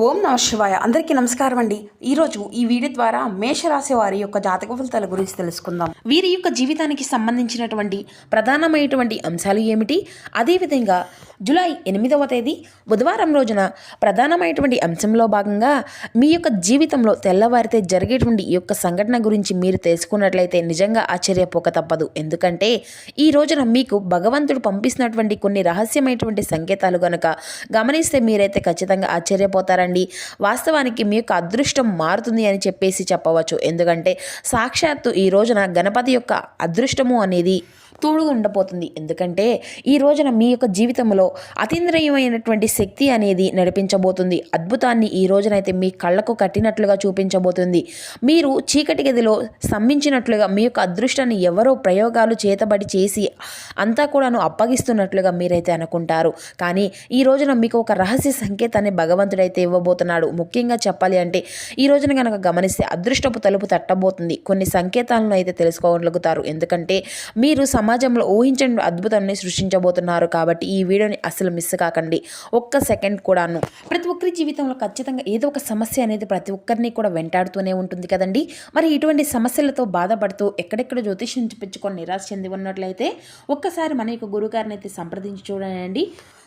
ఓం నమ శివాయ. అందరికీ నమస్కారం అండి. ఈరోజు ఈ వీడియో ద్వారా మేషరాశి వారి యొక్క జాతక ఫలితాల గురించి తెలుసుకుందాం. వీరి యొక్క జీవితానికి సంబంధించినటువంటి ప్రధానమైనటువంటి అంశాలు ఏమిటి, అదేవిధంగా జూలై 8వ తేదీ బుధవారం రోజున ప్రధానమైనటువంటి అంశంలో భాగంగా మీ యొక్క జీవితంలో తెల్లవారితే జరిగేటువంటి ఈ యొక్క సంఘటన గురించి మీరు తెలుసుకున్నట్లయితే నిజంగా ఆశ్చర్యపోక తప్పదు. ఎందుకంటే ఈ రోజున మీకు భగవంతుడు పంపిస్తున్నటువంటి కొన్ని రహస్యమైనటువంటి సంకేతాలు కనుక గమనిస్తే మీరైతే ఖచ్చితంగా ఆశ్చర్యపోతారు. వాస్తవానికి మీ యొక్క అదృష్టం మారుతుంది అని చెప్పవచ్చు. ఎందుకంటే సాక్షాత్తు ఈ రోజున గణపతి యొక్క అదృష్టము అనేది తోడుగా ఉండబోతుంది. ఎందుకంటే ఈ రోజున మీ యొక్క జీవితంలో అతీంద్రియమైనటువంటి శక్తి అనేది నడిపించబోతుంది. అద్భుతాన్ని ఈ రోజునైతే మీ కళ్ళకు కట్టినట్లుగా చూపించబోతుంది. మీరు చీకటి గదిలో స్తంభించినట్లుగా మీ యొక్క అదృష్టాన్ని ఎవరో ప్రయోగాలు చేతబడి చేసి అంతా కూడాను అప్పగిస్తున్నట్లుగా మీరైతే అనుకుంటారు. కానీ ఈ రోజున మీకు ఒక రహస్య సంకేతాన్ని భగవంతుడైతే ఇవ్వబోతున్నాడు. ముఖ్యంగా చెప్పాలి అంటే ఈ రోజున కనుక గమనిస్తే అదృష్టపు తలుపు తట్టబోతుంది. కొన్ని సంకేతాలను అయితే తెలుసుకోగలుగుతారు. ఎందుకంటే మీరు సమాజంలో ఊహించని అద్భుతాన్ని సృష్టించబోతున్నారు. కాబట్టి ఈ వీడియోని అసలు మిస్ కాకండి, ఒక్క సెకండ్ కూడాను. ప్రతి ఒక్కరి జీవితంలో ఖచ్చితంగా ఏదో ఒక సమస్య అనేది ప్రతి ఒక్కరిని కూడా వెంటాడుతూనే ఉంటుంది కదండి. మరి ఇటువంటి సమస్యలతో బాధపడుతూ ఎక్కడెక్కడ జ్యోతిష్యం చూపించుకొని నిరాశ చెంది ఉన్నట్లయితే ఒక్కసారి మన యొక్క గురువుగారిని అయితే సంప్రదించి చూడండి.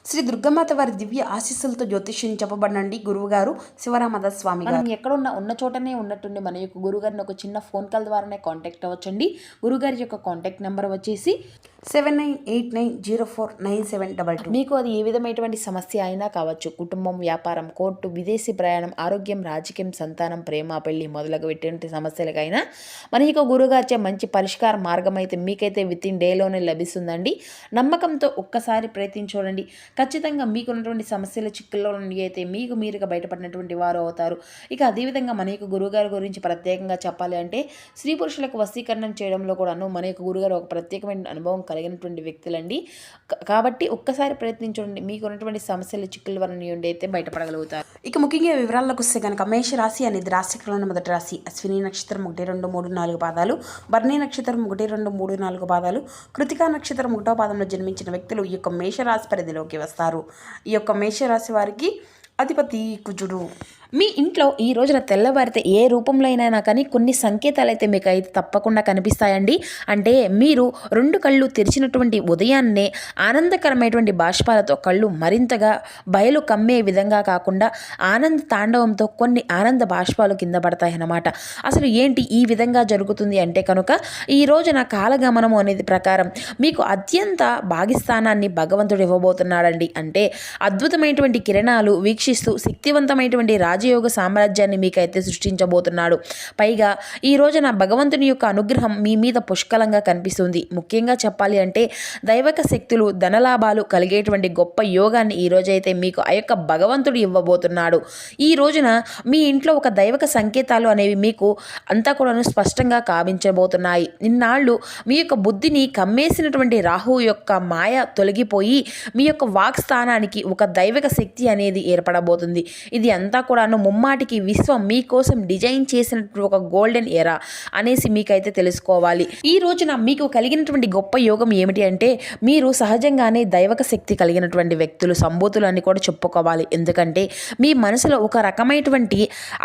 శ్రీ దుర్గమాత వారి దివ్య ఆశీస్సులతో జ్యోతిష్యం చెప్పబడినండి గురువు గారు శివరామదాస్ స్వామి గారు. ఎక్కడున్నా ఉన్న చోటనే ఉన్నట్టుండి మన యొక్క గురుగారిని ఒక చిన్న ఫోన్ కాల్ ద్వారానే కాంటాక్ట్ అవ్వచ్చండి. గురుగారి యొక్క కాంటాక్ట్ నెంబర్ వచ్చేసి 7989049722. మీకు అది ఏ విధమైనటువంటి సమస్య అయినా కావచ్చు, కుటుంబం, వ్యాపారం, కోర్టు, విదేశీ ప్రయాణం, ఆరోగ్యం, రాజకీయం, సంతానం, ప్రేమ, పెళ్లి మొదలగు ఎటువంటి సమస్యలకైనా మన యొక్క గురుగారిచే మంచి పరిష్కార మార్గం అయితే మీకైతే విత్ ఇన్ డేలోనే లభిస్తుందండి. నమ్మకంతో ఒక్కసారి ప్రయత్నించండి. ఖచ్చితంగా మీకున్నటువంటి సమస్యల చిక్కుల్లో నుండి అయితే మీకు మీరుగా బయటపడినటువంటి వారు అవుతారు. ఇక అదేవిధంగా మన యొక్క గురుగారి గురించి ప్రత్యేకంగా చెప్పాలి అంటే స్త్రీ పురుషులకు వశీకరణం చేయడంలో కూడాను మన యొక్క గురుగారు ఒక ప్రత్యేకమైన అనుభవం కలిగినటువంటి వ్యక్తులండి. కాబట్టి ఒక్కసారి ప్రయత్నించండి, మీకు ఉన్నటువంటి సమస్యల చిక్కుల వల్ల నుండి అయితే బయటపడగలుగుతారు. ఇక ముఖ్యంగా వివరాలకు వస్తే కనుక మేష రాశి అనేది రాశికలను మొదటి రాశి. అశ్విని నక్షత్రం 1, 2, 3, 4 పాదాలు, భరణి నక్షత్రం 1, 2, 3, 4 పాదాలు, కృతికా నక్షత్రం 1వ పాదంలో జన్మించిన వ్యక్తులు ఈ యొక్క మేషరాశి పరిధిలోకి వస్తారు. ఈ యొక్క మేషరాశి వారికి అధిపతి కుజుడు. మీ ఇంట్లో ఈ రోజున తెల్లవారితే ఏ రూపంలో అయినా కానీ కొన్ని సంకేతాలు అయితే మీకు అయితే తప్పకుండా కనిపిస్తాయండి. అంటే మీరు 2 కళ్ళు తెరిచినటువంటి ఉదయాన్నే ఆనందకరమైనటువంటి బాష్పాలతో కళ్ళు మరింతగా బయలు కమ్మే విధంగా కాకుండా ఆనంద తాండవంతో కొన్ని ఆనంద బాష్పాలు కింద పడతాయన్నమాట. అసలు ఏంటి ఈ విధంగా జరుగుతుంది అంటే కనుక ఈ రోజున కాలగమనము అనేది ప్రకారం మీకు అత్యంత భాగ్యస్థానాన్ని భగవంతుడు ఇవ్వబోతున్నాడండి. అంటే అద్భుతమైనటువంటి కిరణాలు వీక్షిస్తూ శక్తివంతమైనటువంటి రాజయోగ సామ్రాజ్యాన్ని మీకైతే సృష్టించబోతున్నాడు. పైగా ఈ రోజున భగవంతుని యొక్క అనుగ్రహం మీ మీద పుష్కలంగా కనిపిస్తుంది. ముఖ్యంగా చెప్పాలి అంటే దైవక శక్తులు, ధనలాభాలు కలిగేటువంటి గొప్ప యోగాన్ని ఈ రోజైతే మీకు ఆ యొక్క భగవంతుడు ఇవ్వబోతున్నాడు. ఈ రోజున మీ ఇంట్లో ఒక దైవక సంకేతాలు అనేవి మీకు అంతా కూడా స్పష్టంగా కావించబోతున్నాయి. ఇన్నాళ్ళు మీ యొక్క బుద్ధిని కమ్మేసినటువంటి రాహు యొక్క మాయ తొలగిపోయి మీ యొక్క వాక్ స్థానానికి ఒక దైవక శక్తి అనేది ఏర్పడబోతుంది. ఇది అంతా కూడా ముమ్మాటికి విశ్వం మీకోసం డిజైన్ చేసినటువంటి ఒక గోల్డెన్ ఎరా అనేసి మీకైతే తెలుసుకోవాలి. ఈ రోజున మీకు కలిగినటువంటి గొప్ప యోగం ఏమిటి అంటే మీరు సహజంగానే దైవక శక్తి కలిగినటువంటి వ్యక్తులు, సంబూతులు అని కూడా చెప్పుకోవాలి. ఎందుకంటే మీ మనసులో ఒక రకమైనటువంటి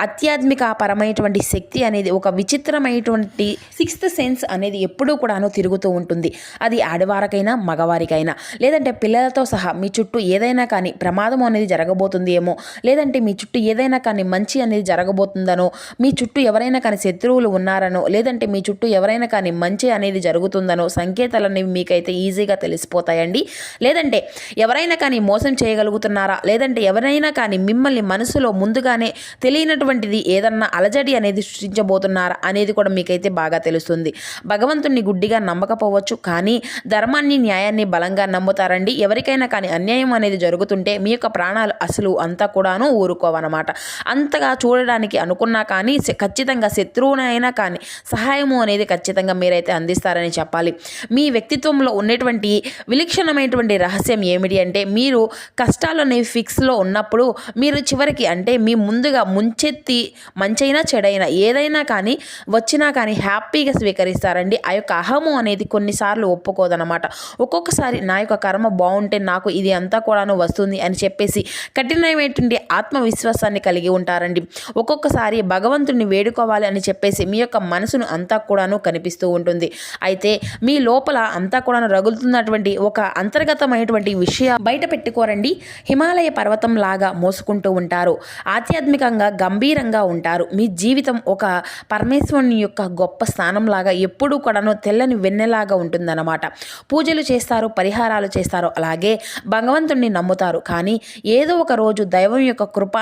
ఆధ్యాత్మిక పరమైనటువంటి శక్తి అనేది, ఒక విచిత్రమైనటువంటి సిక్స్త్ సెన్స్ అనేది ఎప్పుడూ కూడాను తిరుగుతూ ఉంటుంది. అది ఆడవారికైనా మగవారికైనా, లేదంటే పిల్లలతో సహా మీ చుట్టూ ఏదైనా కానీ ప్రమాదం అనేది జరగబోతుంది ఏమో, లేదంటే మీ చుట్టూ ఏదైనా కానీ మంచి అనేది జరగబోతుందనో, మీ చుట్టూ ఎవరైనా కానీ శత్రువులు ఉన్నారనో, లేదంటే మీ చుట్టూ ఎవరైనా కానీ మంచి అనేది జరుగుతుందనో సంకేతాలు అనేవి మీకైతే ఈజీగా తెలిసిపోతాయండి. లేదంటే ఎవరైనా కానీ మోసం చేయగలుగుతున్నారా, లేదంటే ఎవరైనా కానీ మిమ్మల్ని మనసులో ముందుగానే తెలియనటువంటిది ఏదన్నా అలజడి అనేది సృష్టించబోతున్నారా అనేది కూడా మీకైతే బాగా తెలుస్తుంది. భగవంతుణ్ణి గుడ్డిగా నమ్మకపోవచ్చు, కానీ ధర్మాన్ని, న్యాయాన్ని బలంగా నమ్ముతారండి. ఎవరికైనా కానీ అన్యాయం అనేది జరుగుతుంటే మీ యొక్క ప్రాణాలు అసలు అంతా కూడాను ఊరుకోవన్నమాట. అంతగా చూడడానికి అనుకున్నా కానీ ఖచ్చితంగా శత్రువునైనా కానీ సహాయము అనేది ఖచ్చితంగా మీరైతే అందిస్తారని చెప్పాలి. మీ వ్యక్తిత్వంలో ఉన్నటువంటి విలక్షణమైనటువంటి రహస్యం ఏమిటి అంటే మీరు కష్టాలు అనేవి ఫిక్స్లో ఉన్నప్పుడు మీరు చివరికి అంటే మీ ముందుగా ముంచెత్తి మంచైనా చెడైనా ఏదైనా కానీ వచ్చినా కానీ హ్యాపీగా స్వీకరిస్తారండి. ఆ యొక్క అహము అనేది కొన్నిసార్లు ఒప్పుకోదనమాట. ఒక్కొక్కసారి నా యొక్క కర్మ బాగుంటే నాకు ఇది అంతా కూడాను వస్తుంది అని చెప్పేసి కఠినమైనటువంటి ఆత్మవిశ్వాసాన్ని కలిగి ఉంటారండి. ఒక్కొక్కసారి భగవంతుడిని వేడుకోవాలి అని చెప్పేసి మీ యొక్క మనసును అంతా కూడాను కనిపిస్తూ ఉంటుంది. అయితే మీ లోపల అంతా కూడాను రగులుతున్నటువంటి ఒక అంతర్గతమైనటువంటి విషయం బయట పెట్టుకోరండి. హిమాలయ పర్వతం లాగా మోసుకుంటూ ఉంటారు. ఆధ్యాత్మికంగా గంభీరంగా ఉంటారు. మీ జీవితం ఒక పరమేశ్వరుని యొక్క గొప్ప స్థానం లాగా ఎప్పుడూ కూడాను తెల్లని వెన్నెలాగా ఉంటుందన్నమాట. పూజలు చేస్తారు, పరిహారాలు చేస్తారు, అలాగే భగవంతుణ్ణి నమ్ముతారు. కానీ ఏదో ఒక రోజు దైవం యొక్క కృప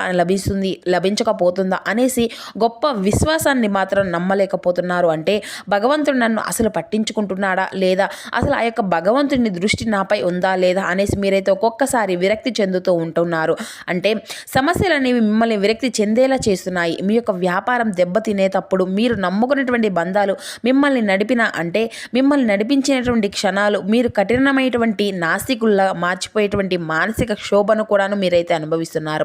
లభించకపోతుందా అనేసి గొప్ప విశ్వాసాన్ని మాత్రం నమ్మలేకపోతున్నారు. అంటే భగవంతుడు నన్ను అసలు పట్టించుకుంటున్నాడా లేదా, అసలు ఆ యొక్క భగవంతుని దృష్టి నాపై ఉందా లేదా అనేసి మీరైతే ఒక్కొక్కసారి విరక్తి చెందుతూ ఉంటున్నారు. అంటే సమస్యలు అనేవి మిమ్మల్ని విరక్తి చెందేలా చేస్తున్నాయి. మీ యొక్క వ్యాపారం దెబ్బతినేటప్పుడు మీరు నమ్ముకున్నటువంటి బంధాలు మిమ్మల్ని నడిపించినటువంటి క్షణాలు మీరు కఠినమైనటువంటి నాస్తికుల్లా మార్చిపోయేటువంటి మానసిక క్షోభను కూడాను మీరైతే అనుభవిస్తున్నారు.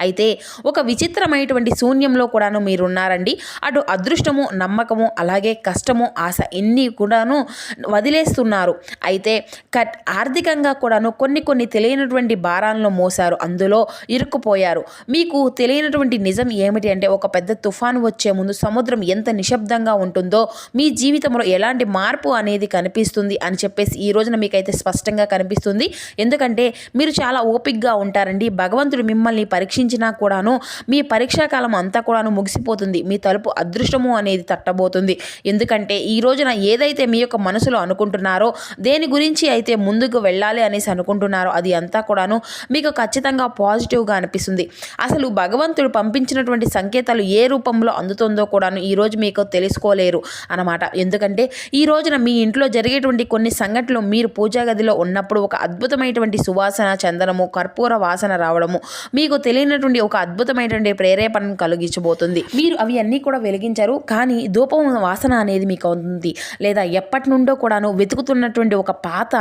అయితే ఒక విచిత్రమైనటువంటి శూన్యంలో కూడాను మీరున్నారండి. అటు అదృష్టము, నమ్మకము, అలాగే కష్టము, ఆశ ఇన్ని కూడాను వదిలేస్తున్నారు. అయితే ఆర్థికంగా కూడాను కొన్ని తెలియనటువంటి భారాలను మోసారు, అందులో ఇరుక్కుపోయారు. మీకు తెలియనటువంటి నిజం ఏమిటి అంటే, ఒక పెద్ద తుఫాను వచ్చే ముందు సముద్రం ఎంత నిశ్శబ్దంగా ఉంటుందో మీ జీవితంలో ఎలాంటి మార్పు అనేది కనిపిస్తుంది అని చెప్పేసి ఈ రోజున మీకైతే స్పష్టంగా కనిపిస్తుంది. ఎందుకంటే మీరు చాలా ఓపికగా ఉంటారండి. భగవంతుడు మిమ్మల్ని పరీక్షించినా కూడాను మీ పరీక్షాకాలం అంతా కూడాను ముగిసిపోతుంది. మీ తలుపు అదృష్టము అనేది తట్టబోతుంది. ఎందుకంటే ఈ రోజున ఏదైతే మీ యొక్క మనసులో అనుకుంటున్నారో, దేని గురించి అయితే ముందుకు వెళ్ళాలి అనేసి అనుకుంటున్నారో, అది అంతా కూడాను మీకు ఖచ్చితంగా పాజిటివ్గా అనిపిస్తుంది. అసలు భగవంతుడు పంపించినటువంటి సంకేతాలు ఏ రూపంలో అందుతుందో కూడాను ఈరోజు మీకు తెలుసుకోలేరు అన్నమాట. ఎందుకంటే ఈ రోజున మీ ఇంట్లో జరిగేటువంటి కొన్ని సంఘటనలు మీరు పూజా గదిలో ఉన్నప్పుడు ఒక అద్భుతమైనటువంటి సువాసన, చందనము, కర్పూర వాసన రావడము మీకు తెలియనటువంటి ఒక అద్భుతమైనటువంటి ప్రేరేపణను కలిగించబోతుంది. మీరు అవి అన్నీ కూడా వెలిగించారు, కానీ ధూపం వాసన అనేది మీకు అవుతుంది. లేదా ఎప్పటి నుండో కూడాను వెతుకుతున్నటువంటి ఒక పాత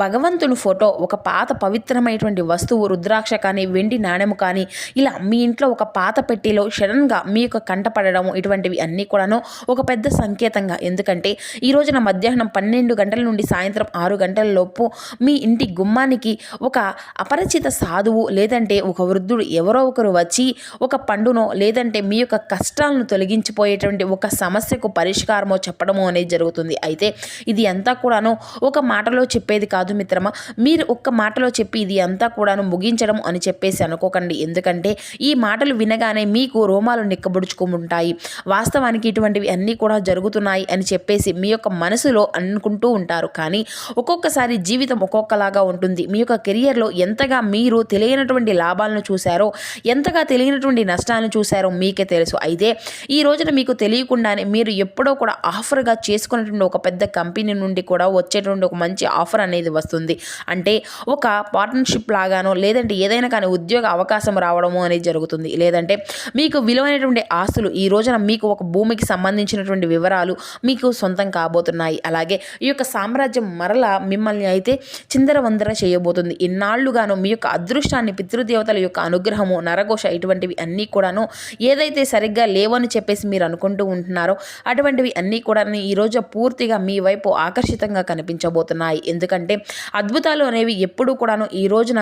భగవంతుని ఫోటో, ఒక పాత పవిత్రమైనటువంటి వస్తువు, రుద్రాక్ష కానీ, వెండి నాణెము కానీ, ఇలా మీ ఇంట్లో ఒక పాత పెట్టిలో సడన్గా మీ యొక్క కంటపడము, ఇటువంటివి అన్నీ కూడాను ఒక పెద్ద సంకేతంగా. ఎందుకంటే ఈ రోజున మధ్యాహ్నం 12 గంటల నుండి సాయంత్రం 6 గంటల లోపు మీ ఇంటి గుమ్మానికి ఒక అపరిచిత సాధువు లేదంటే ఒక వృద్ధుడు ఎవరో ఒకరు వచ్చి ఒక పండునో లేదంటే మీ యొక్క కష్టాలను తొలగించిపోయేటువంటి ఒక సమస్యకు పరిష్కారమో చెప్పడము అనేది జరుగుతుంది. అయితే ఇది అంతా కూడాను ఒక మాటలో చెప్పేది కాదు మిత్రమా. మీరు ఒక్క మాటలో చెప్పి ఇది అంతా కూడాను ముగించడం అని చెప్పేసి అనుకోకండి. ఎందుకంటే ఈ మాటలు వినగానే మీకు రోమాలు నిక్కబుడుచుకుంటాయి. వాస్తవానికి ఇటువంటివి అన్నీ కూడా జరుగుతున్నాయి అని చెప్పేసి మీ యొక్క మనసులో అనుకుంటూ ఉంటారు. కానీ ఒక్కొక్కసారి జీవితం ఒక్కొక్కలాగా ఉంటుంది. మీ యొక్క కెరియర్లో ఎంతగా మీరు తెలియనటువంటి లాభాలను చూశారో, ఎంతగా తెలియనటువంటి నష్టాలను చూశారో మీకే తెలుసు. అయితే ఈ రోజున మీకు తెలియకుండానే మీరు ఎప్పుడో కూడా ఆఫర్గా చేసుకున్నటువంటి ఒక పెద్ద కంపెనీ నుండి కూడా వచ్చేటువంటి ఒక మంచి ఆఫర్ అనేది వస్తుంది. అంటే ఒక పార్ట్నర్షిప్ లాగానో లేదంటే ఏదైనా కానీ ఉద్యోగ అవకాశం రావడము అనేది జరుగుతుంది. లేదంటే మీకు విలువైనటువంటి ఆస్తులు, ఈ రోజున మీకు ఒక భూమికి సంబంధించినటువంటి వివరాలు మీకు సొంతం కాబోతున్నాయి. అలాగే ఈ యొక్క సామ్రాజ్యం మరలా మిమ్మల్ని అయితే చిందరవందర చేయబోతుంది. ఇన్నాళ్లుగాను మీ యొక్క అదృష్టాన్ని, పితృదేవతల యొక్క అనుగ్రహము, నరఘోష ఇటువంటివి అన్నీ కూడాను ఏదైతే సరిగ్గా లేవని చెప్పేసి మీరు అనుకుంటూ ఉంటున్నారో అటువంటివి అన్నీ కూడా ఈరోజు పూర్తిగా మీ వైపు ఆకర్షితంగా కనిపించబోతున్నాయి. ఎందుకంటే అద్భుతాలు అనేవి ఎప్పుడు కూడాను ఈ రోజున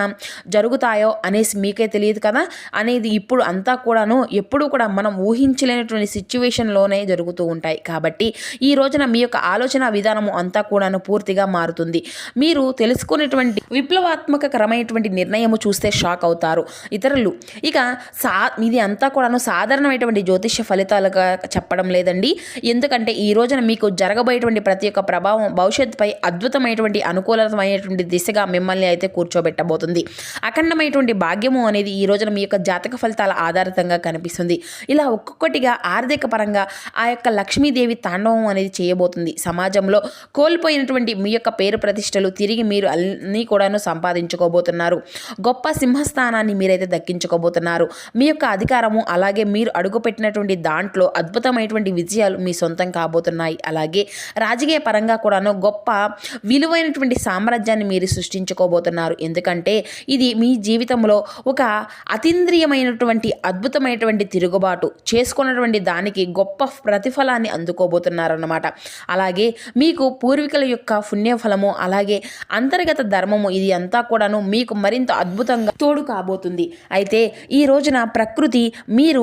జరుగుతాయో అనేసి మీకే తెలియదు కదా అనేది. ఇప్పుడు అంతా కూడాను ఎప్పుడు కూడా మనం ఊహించలేనటువంటి సిచ్యువేషన్లోనే జరుగుతూ ఉంటాయి. కాబట్టి ఈ రోజున మీ యొక్క ఆలోచన విధానము అంతా కూడాను పూర్తిగా మారుతుంది. మీరు తెలుసుకునేటువంటి విప్లవాత్మకరమైనటువంటి నిర్ణయము చూస్తే షాక్ అవుతారు ఇతరులు. ఇక ఇది అంతా కూడాను సాధారణమైనటువంటి జ్యోతిష్య ఫలితాలుగా చెప్పడం లేదండి. ఎందుకంటే ఈ రోజున మీకు జరగబోయేటువంటి ప్రతి ఒక్క ప్రభావం భవిష్యత్తుపై అద్భుతమైనటువంటి అనుకూలమైనటువంటి దిశగా మిమ్మల్ని అయితే కూర్చోబెట్టబోతుంది. అఖండమైనటువంటి భాగ్యము అనేది ఈ రోజున మీ యొక్క జాతక ఫలితాల ఆధారితంగా కనిపిస్తుంది. ఇలా ఒక్కొక్కటిగా ఆర్థిక పరంగా ఆ యొక్క లక్ష్మీదేవి తాండవం అనేది చేయబోతుంది. సమాజంలో కోల్పోయినటువంటి మీ యొక్క పేరు ప్రతిష్టలు తిరిగి మీరు అన్నీ కూడాను సంపాదించుకోబోతున్నారు. గొప్ప సింహస్థానాన్ని మీరైతే దక్కించుకోబోతున్నారు. మీ యొక్క అధికారము అలాగే మీరు అడుగుపెట్టినటువంటి దాంట్లో అద్భుతమైనటువంటి విజయాలు మీ సొంతం కాబోతున్నాయి. అలాగే రాజకీయ పరంగా కూడాను గొప్ప విలువైనటువంటి సామ్రాజ్యాన్ని మీరు సృష్టించుకోబోతున్నారు. ఎందుకంటే ఇది మీ జీవితంలో ఒక అతీంద్రియమైనటువంటి అద్భుతమైనటువంటి తిరుగుబాటు చేసుకున్నటువంటి దానికి గొప్ప ప్రతిఫలాన్ని అందుకోబోతున్నారన్నమాట. అలాగే మీకు పూర్వీకుల యొక్క పుణ్యఫలము అలాగే అంతర్గత ధర్మము ఇది అంతా కూడాను మీకు మరింత అద్భుతంగా తోడు కాబోతుంది. అయితే ఈ రోజు రోజున ప్రకృతి మీరు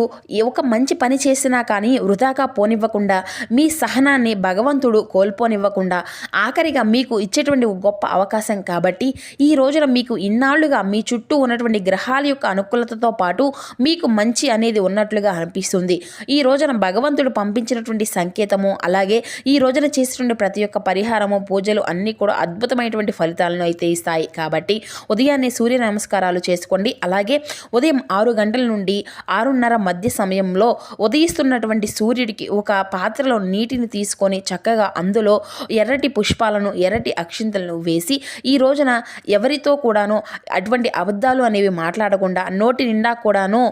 ఒక మంచి పని చేసినా కానీ వృధాగా పోనివ్వకుండా, మీ సహనాన్ని భగవంతుడు కోల్పోనివ్వకుండా ఆఖరిగా మీకు ఇచ్చేటువంటి ఒక గొప్ప అవకాశం కాబట్టి ఈ రోజున మీకు ఇన్నాళ్లుగా మీ చుట్టూ ఉన్నటువంటి గ్రహాల యొక్క అనుకూలతతో పాటు మీకు మంచి అనేది ఉన్నట్లుగా అనిపిస్తుంది. ఈ రోజున భగవంతుడు పంపించినటువంటి సంకేతము, అలాగే ఈ రోజున చేసినటువంటి ప్రతి ఒక్క పరిహారము, పూజలు అన్నీ కూడా అద్భుతమైనటువంటి ఫలితాలను అయితే ఇస్తాయి. కాబట్టి ఉదయాన్నే సూర్య నమస్కారాలు చేసుకోండి. అలాగే ఉదయం 6 గంటల నుండి 6:30 మధ్య సమయంలో ఉదయిస్తున్నటువంటి సూర్యుడికి ఒక పాత్రలో నీటిని తీసుకొని చక్కగా అందులో ఎర్రటి పుష్పాలను, ఎర్రటి అక్షింతలను వేసి ఈ రోజున ఎవరితో కూడాను అటువంటి అబద్ధాలు అనేవి మాట్లాడకుండా, నోటి నిండా కూడాను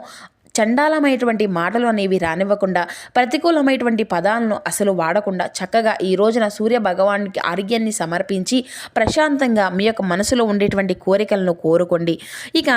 చండాలమైనటువంటి మాటలు అనేవి రానివ్వకుండా, ప్రతికూలమైనటువంటి పదాలను అసలు వాడకుండా చక్కగా ఈ రోజున సూర్య భగవానుడికి ఆరోగ్యాన్ని సమర్పించి ప్రశాంతంగా మీ యొక్క మనసులో ఉండేటువంటి కోరికలను కోరుకోండి. ఇక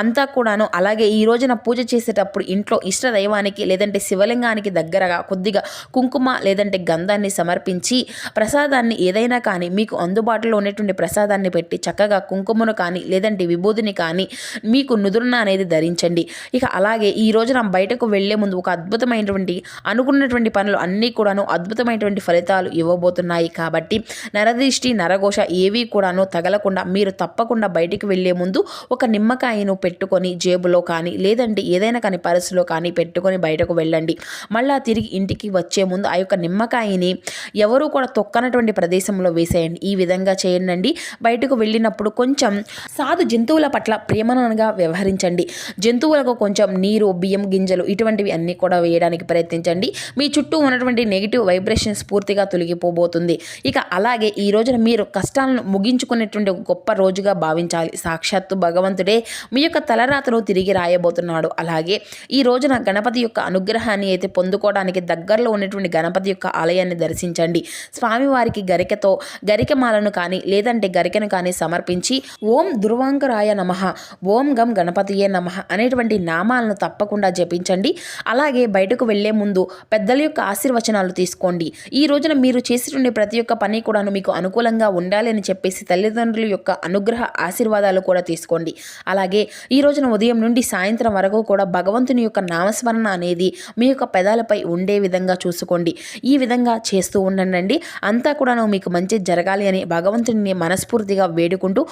అంతా కూడాను అలాగే ఈ రోజున పూజ చేసేటప్పుడు ఇంట్లో ఇష్ట దైవానికి లేదంటే శివలింగానికి దగ్గరగా కొద్దిగా కుంకుమ లేదంటే గంధాన్ని సమర్పించి ప్రసాదాన్ని ఏదైనా కానీ మీకు అందుబాటులో ఉన్నటువంటి ప్రసాదాన్ని పెట్టి చక్కగా కుంకుమను కానీ లేదంటే విభూతిని కానీ మీకు నుదురున అనేది ధరించండి. ఇక అలాగే ఈ రోజున బయటకు వెళ్లే ముందు ఒక అద్భుతమైనటువంటి అనుకున్నటువంటి పనులు అన్నీ కూడాను అద్భుతమైనటువంటి ఫలితాలు ఇవ్వబోతున్నాయి. కాబట్టి నరదృష్టి, నరఘోష ఏవి కూడాను తగలకుండా మీరు తప్పకుండా బయటికి వెళ్లే ముందు ఒక నిమ్మకాయను పెట్టుకొని జేబులో కానీ లేదంటే ఏదైనా కానీ పర్సులో కానీ పెట్టుకొని బయటకు వెళ్ళండి. మళ్ళా తిరిగి ఇంటికి వచ్చే ముందు ఆ యొక్క నిమ్మకాయని ఎవరు కూడా తొక్కనటువంటి ప్రదేశంలో వేసేయండి. ఈ విధంగా చేయండి. బయటకు వెళ్ళినప్పుడు కొంచెం సాధు జంతువుల పట్ల ప్రేమనగా వ్యవహరించండి. జంతువులకు కొంచెం నీరు, బియ్యం గింజలు ఇటువంటివి అన్నీ కూడా వేయడానికి ప్రయత్నించండి. మీ చుట్టూ ఉన్నటువంటి నెగిటివ్ వైబ్రేషన్స్ పూర్తిగా తొలగిపోబోతుంది. ఇక అలాగే ఈ రోజున మీరు కష్టాలను ముగించుకునేటువంటి ఒక గొప్ప రోజుగా భావించాలి. సాక్షాత్తు భగవంతుడే మీ యొక్క తలరాతను తిరిగి రాయబోతున్నాడు. అలాగే ఈ రోజున గణపతి యొక్క అనుగ్రహాన్ని అయితే పొందుకోవడానికి దగ్గరలో ఉన్నటువంటి గణపతి యొక్క ఆలయాన్ని దర్శించండి. స్వామివారికి గరికమాలను కానీ లేదంటే గరికెను కానీ సమర్పించి ఓం దుర్వాంకరాయ నమః, ఓం గం గణపతియే నమః అనేటువంటి నామాలను తప్పకుండా జపించండి. అలాగే బయటకు వెళ్లే ముందు పెద్దల యొక్క ఆశీర్వచనాలు తీసుకోండి. ఈ రోజున మీరు చేసేటువంటి ప్రతి ఒక్క పని కూడాను మీకు అనుకూలంగా ఉండాలి అని చెప్పేసి తల్లిదండ్రుల యొక్క అనుగ్రహ ఆశీర్వాదాలు కూడా తీసుకోండి. అలాగే ఈ రోజున ఉదయం నుండి సాయంత్రం వరకు కూడా భగవంతుని యొక్క నామస్మరణ అనేది మీ యొక్క పెదాలపై ఉండే విధంగా చూసుకోండి. ఈ విధంగా చేస్తూ ఉండండి. అంతా కూడాను మీకు మంచి జరగాలి అని భగవంతుని మనస్ఫూర్తిగా వేడుకుంటూ